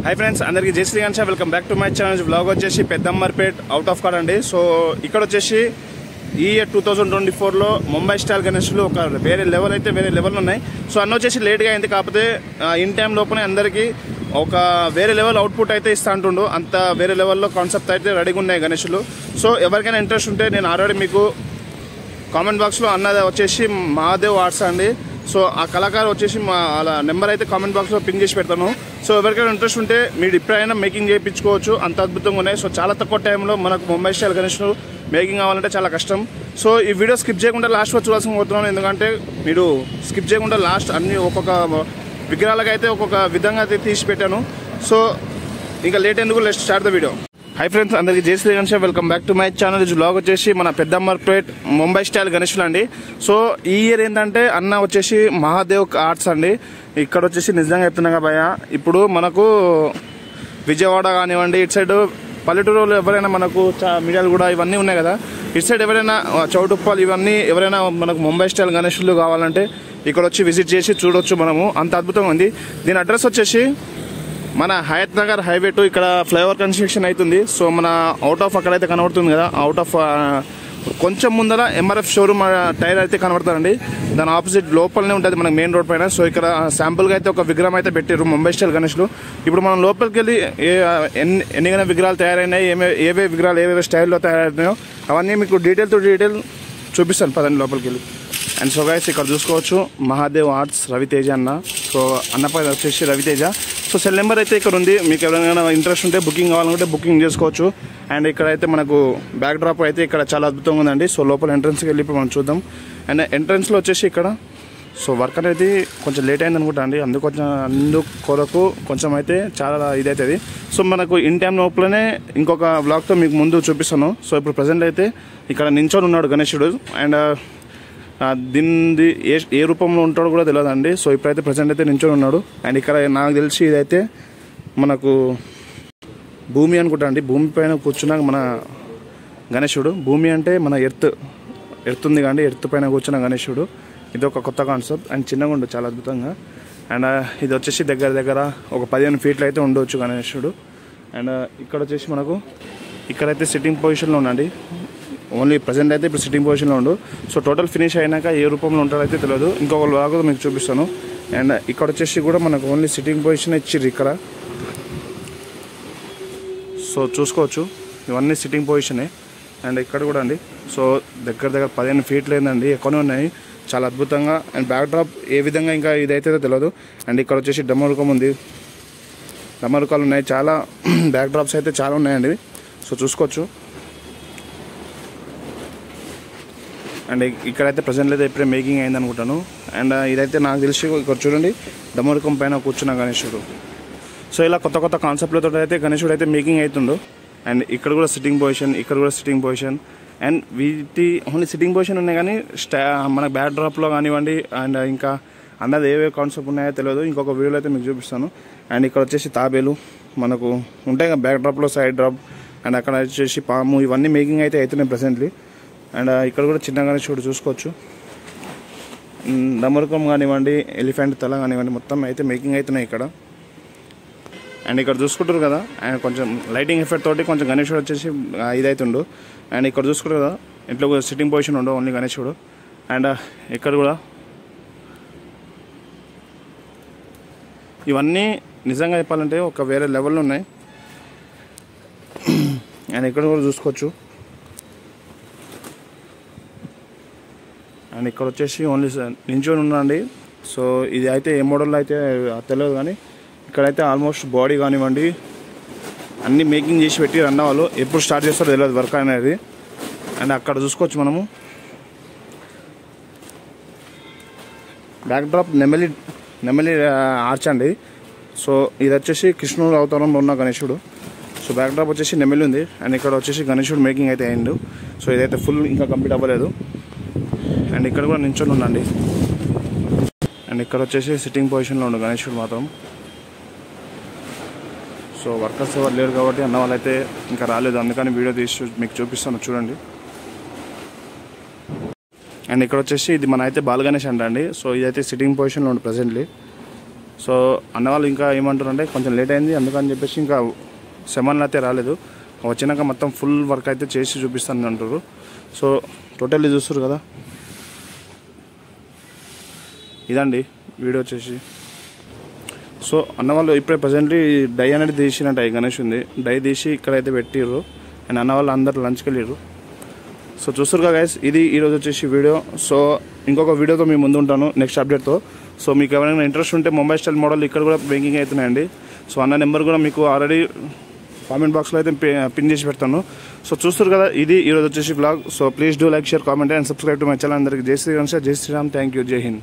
High friends अंदर की जय श्रीगणेश welcome back to my channel blog వచ్చేసి పెద్దమ్మర్పేట్ అవుట్ ఆఫ్ కార్డ్ అండి। సో ఇక్కడ వచ్చేసి ఈ ఇయర్ 2024 లో ముంబై స్టైల్ గణేష్లు ఒక వేరే లెవెల్ ఉన్నాయి। సో అన్న వచ్చేసి లేట్ గా అయింది, కాకపోతే ఇన్ టైం లోపనే అందరికీ ఒక వేరే లెవెల్ అవుట్పుట్ అయితే ఇస్తా అంటుండు। అంత వేరే లెవెల్లో కాన్సెప్ట్ అయితే రెడీగా ఉన్నాయి గణేష్లు। సో ఎవరికైనా ఇంట్రెస్ట్ ఉంటే నేను ఆల్రెడీ మీకు కామెంట్ బాక్స్లో అన్నది వచ్చేసి మహాదేవ్ ఆర్ట్స్ అండి। సో ఆ కళాకారు వచ్చేసి మా అలా నెంబర్ అయితే కామెంట్ బాక్స్లో పింగ్ చేసి పెడతాను। సో ఎవరికైనా ఇంట్రెస్ట్ ఉంటే మీరు ఇప్పుడైనా మేకింగ్ చేయించుకోవచ్చు, అంత అద్భుతంగా ఉన్నాయి। సో చాలా తక్కువ టైంలో మనకు ముంబై స్టైల్ గణేష్ను మేకింగ్ కావాలంటే చాలా కష్టం। సో ఈ వీడియో స్కిప్ చేయకుండా లాస్ట్ వరకు చూడాల్సిన కోరుతున్నాను, ఎందుకంటే మీరు స్కిప్ చేయకుండా లాస్ట్ అన్ని ఒక్కొక్క విగ్రహాలకైతే ఒక్కొక్క విధంగా అయితే తీసి పెట్టాను। సో ఇంకా లేట్ ఎందుకు let's start the video. Hi friends अंदर की जय Shri Ganesh welcome back to my channel. Blog వచ్చేసి మన పెద్దమ్మర్పేట్ ముంబై స్టైల్ గణేష్లు అండి। సో ఈ ఇయర్ ఏంటంటే అన్న వచ్చేసి మహాదేవ్ ఆర్ట్స్ అండి। ఇక్కడ వచ్చేసి నిజంగా చెప్తున్నాగా భయ్య, ఇప్పుడు మనకు విజయవాడ కానివ్వండి, ఇటు సైడ్ పల్లెటూరులో ఎవరైనా మనకు మీడియాలు కూడా ఇవన్నీ ఉన్నాయి కదా, ఇటు సైడ్ ఎవరైనా చౌటుప్పల్ ఇవన్నీ ఎవరైనా మనకు ముంబై స్టైల్ గణేష్లు కావాలంటే ఇక్కడ వచ్చి విజిట్ చేసి చూడొచ్చు మనము, అంత అద్భుతంగా ఉంది। దీని అడ్రస్ వచ్చేసి మన హయత్ నగర్ హైవే టు ఇక్కడ ఫ్లైఓవర్ కన్స్ట్రక్షన్ అవుతుంది। సో మన అవుట్ ఆఫ్ అక్కడైతే కనబడుతుంది కదా, అవుట్ ఆఫ్ కొంచెం ముందర ఎంఆర్ఎఫ్ షోరూమ్ టైర్ అయితే కనబడుతుందండి, దాని ఆపోజిట్ లోపలనే ఉంటుంది మనకి మెయిన్ రోడ్ పైన। సో ఇక్కడ శాంపుల్గా అయితే ఒక విగ్రహం అయితే పెట్టారు ముంబై స్టైల్ గణేష్లు। ఇప్పుడు మనం లోపలికి వెళ్ళి ఎన్ని విగ్రహాలు తయారైనాయి, ఏవే విగ్రహాలు ఏవేవే స్టైల్లో తయారైనాయో అవన్నీ మీకు డీటెయిల్ చూపిస్తాను పదండి లోపలికి వెళ్ళి। అండ్ సో గైస్ ఇక్కడ చూసుకోవచ్చు మహాదేవ్ ఆర్ట్స్ రవితేజ అన్న। సో అన్న పైన వచ్చేసి రవితేజ। సో సెల్ నెంబర్ అయితే ఇక్కడ ఉంది, మీకు ఎవరైనా ఇంట్రెస్ట్ ఉంటే బుకింగ్ కావాలంటే బుకింగ్ చేసుకోవచ్చు। అండ్ ఇక్కడైతే మనకు బ్యాక్ డ్రాప్ అయితే ఇక్కడ చాలా అద్భుతంగా ఉందండి। సో లోపల ఎంట్రన్స్కి వెళ్ళి ఇప్పుడు మనం చూద్దాం। అండ్ ఎంట్రన్స్లో వచ్చేసి ఇక్కడ సో వర్క్ అనేది కొంచెం లేట్ అయింది అనుకుంటా అండి, అందుకొరకు కొంచెం అయితే చాలా ఇదవుతుంది। సో మనకు ఇన్ టైం లోపలనే ఇంకొక బ్లాగ్తో మీకు ముందు చూపిస్తాను। సో ఇప్పుడు ప్రజెంట్ అయితే ఇక్కడ నించొని ఉన్నాడు గణేశుడు, అండ్ దీనిది ఏ రూపంలో ఉంటాడో కూడా తెలియదండి। సో ఇప్పుడైతే ప్రజెంట్ అయితే నించొని ఉన్నాడు। అండ్ ఇక్కడ నాకు తెలిసి ఇదైతే మనకు భూమి అనుకుంటా అండి, భూమి పైన కూర్చున్నాక మన గణేశుడు, భూమి అంటే మన ఎర్త్ ఉంది కానీ ఎర్త్ పైన కూర్చున్న గణేశుడు, ఇది ఒక కొత్త కాన్సెప్ట్ అండ్ చిన్నగా ఉండు చాలా అద్భుతంగా। అండ్ ఇది వచ్చేసి దగ్గర ఒక 15 ఫీట్లు అయితే ఉండవచ్చు గణేశుడు। అండ్ ఇక్కడ వచ్చేసి మనకు ఇక్కడైతే సిట్టింగ్ పొజిషన్లో ఉండండి, ఓన్లీ ప్రజెంట్ అయితే ఇప్పుడు సిట్టింగ్ పొజిషన్లో ఉండు। సో టోటల్ ఫినిష్ అయినాక ఏ రూపంలో ఉంటాడైతే తెలియదు, ఇంకొక లాగా మీకు చూపిస్తాను। అండ్ ఇక్కడ వచ్చేసి కూడా మనకు ఓన్లీ సిట్టింగ్ పొజిషన్ ఇచ్చిర్రు ఇక్కడ, సో చూసుకోవచ్చు ఇవన్నీ సిట్టింగ్ పొజిషనే। అండ్ ఇక్కడ కూడా అండి సో దగ్గర 15 ఫీట్లు ఏందండి, ఎక్కువనే ఉన్నాయి చాలా అద్భుతంగా। అండ్ బ్యాక్ డ్రాప్ ఏ విధంగా ఇంకా ఇదైతే తెలియదు। అండ్ ఇక్కడ వచ్చేసి డమరుకం ఉంది, డమరుకాలు ఉన్నాయి, చాలా బ్యాక్ డ్రాప్స్ అయితే చాలా ఉన్నాయండి, సో చూసుకోవచ్చు। అండ్ ఇక్కడైతే ప్రజెంట్ అయితే ఇప్పుడే మేకింగ్ అయింది అనుకుంటాను। అండ్ ఇదైతే నాకు తెలిసి ఇక్కడ చూడండి డమరుకం పైన కూర్చున్న గణేశుడు। సో ఇలా కొత్త కాన్సెప్ట్లతో అయితే గణేశుడు అయితే మేకింగ్ అవుతుండు। అండ్ ఇక్కడ కూడా సిట్టింగ్ పొజిషన్, ఇక్కడ కూడా సిట్టింగ్ పొజిషన్, అండ్ వీటి ఓన్లీ సిట్టింగ్ పొజిషన్ ఉన్నాయి కానీ మన బ్యాక్ డ్రాప్లో కానివ్వండి అండ్ ఇంకా అందరి ఏవే కాన్సెప్ట్ ఉన్నాయో తెలియదు, ఇంకొక వీడియోలో అయితే మీకు చూపిస్తాను। అండ్ ఇక్కడ వచ్చేసి తాబేలు మనకు ఉంటాయి కదా బ్యాక్ డ్రాప్లో, సైడ్ డ్రాప్, అండ్ అక్కడ వచ్చేసి పాము, ఇవన్నీ మేకింగ్ అయితే అవుతున్నాయి ప్రెసెంట్లీ। అండ్ ఇక్కడ కూడా చిన్న గణేశుడు చూసుకోవచ్చు, డమరుకం కానివ్వండి, ఎలిఫెంట్ తల కానివ్వండి, మొత్తం అయితే మేకింగ్ అవుతున్నాయి ఇక్కడ। అండ్ ఇక్కడ చూసుకుంటారు కదా, అండ్ కొంచెం లైటింగ్ ఎఫెక్ట్ తోటి కొంచెం గణేశుడు వచ్చేసి ఇదవుతుండు। అండ్ ఇక్కడ చూసుకుంటారు కదా ఇంట్లో కూడా సిట్టింగ్ పొజిషన్ ఉండవు ఓన్లీ గణేశుడు। అండ్ ఇక్కడ కూడా ఇవన్నీ నిజంగా చెప్పాలంటే ఒక వేరే లెవెల్లో ఉన్నాయి। అండ్ ఇక్కడ కూడా చూసుకోవచ్చు। అండ్ ఇక్కడ వచ్చేసి ఓన్లీ నించొని ఉన్నాండి। సో ఇది అయితే ఏ మోడల్లో అయితే తెలియదు కానీ ఇక్కడైతే ఆల్మోస్ట్ బాడీ కానివ్వండి అన్నీ మేకింగ్ చేసి పెట్టి అన్న వాళ్ళు ఎప్పుడు స్టార్ట్ చేస్తారో తెలియదు వర్క్ అనేది। అండ్ అక్కడ చూసుకోవచ్చు మనము బ్యాక్ డ్రాప్ నెమలి ఆర్చ్ అండి। సో ఇది వచ్చేసి కృష్ణుడు అవతారంలో ఉన్న గణేశుడు। సో బ్యాక్ డ్రాప్ వచ్చేసి నెమలి ఉంది, అండ్ ఇక్కడ వచ్చేసి గణేశుడు మేకింగ్ అయితే అయిండు। సో ఇదైతే ఫుల్ ఇంకా కంప్లీట్ అవ్వలేదు। అండ్ ఇక్కడ కూడా నించొని ఉండండి, అండ్ ఇక్కడ వచ్చేసి సిట్టింగ్ పొజిషన్లో ఉండు గణేశుడు మాత్రం। సో వర్కర్స్ ఎవరు లేరు కాబట్టి అన్న వాళ్ళైతే ఇంకా రాలేదు, అందుకని వీడియో తీసి మీకు చూపిస్తాను చూడండి। అండ్ ఇక్కడ వచ్చేసి ఇది మన అయితే బాలగణేష్ అండి। సో ఇదైతే సిట్టింగ్ పొజిషన్లో ఉంది ప్రెసెంట్లీ। సో అన్నవాళ్ళు ఇంకా ఏమంటారు అంటే కొంచెం లేట్ అయింది, అందుకని చెప్పేసి ఇంకా సెమన్లు అయితే రాలేదు. వచ్చినాక మొత్తం ఫుల్ వర్క్ అయితే చేసి చూపిస్తాను అంటారు. సో టోటల్లీ చూస్తారు కదా, ఇదండి వీడియో వచ్చేసి. సో అన్నవాళ్ళు ఇప్పుడే ప్రజెంట్లీ డై అనేది తీసినట్టు గణేష్ ఉంది, డై తీసి ఇక్కడైతే పెట్టిర్రు. అండ్ అన్నవాళ్ళు అందరు లంచ్కి వెళ్ళారు. సో చూస్తారు కదా గైస్, ఇది ఈరోజు వచ్చేసి వీడియో. సో ఇంకొక వీడియోతో మీ ముందు ఉంటాను నెక్స్ట్ అప్డేట్తో. సో మీకు ఎవరైనా ఇంట్రెస్ట్ ఉంటే ముంబై స్టైల్ మోడల్ ఇక్కడ కూడా బేకింగ్ అవుతున్నాయండి. సో అన్న నెంబర్ కూడా మీకు ఆల్రెడీ కామెంట్ బాక్స్లో అయితే పిన్ చేసి పెడతాను. సో చూస్తారు కదా, ఇది ఈరోజు వచ్చేసి blog. So please do like, share, comment and subscribe to my channel. అందరికి జై శ్రీరామ్ సార్, జై శ్రీరామ్, థ్యాంక్ యూ, జై హింద్.